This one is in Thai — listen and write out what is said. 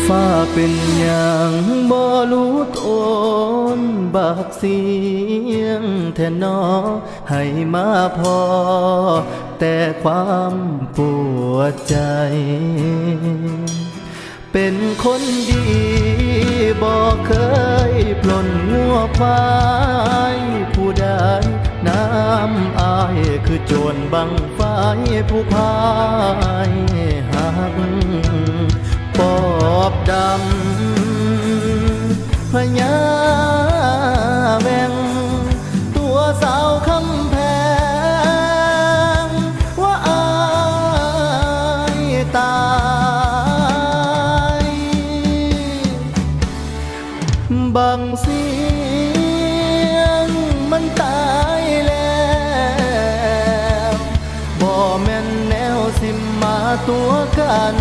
ฟ้าเป็นอย่างบ่รู้ตนบากเสียงแท่นอให้มาพอแต่ความปวดใจเป็นคนดีบ่เคยปล้นงัวควายผู้ใดน้ำอายคือโจรบังไฟผู้พายหักปอบดำพญาแวงตัวสาวคำแพงว่าอายตายบางเสียงมันตายแล้วบ่แม่นแนวสิมาตัวกัน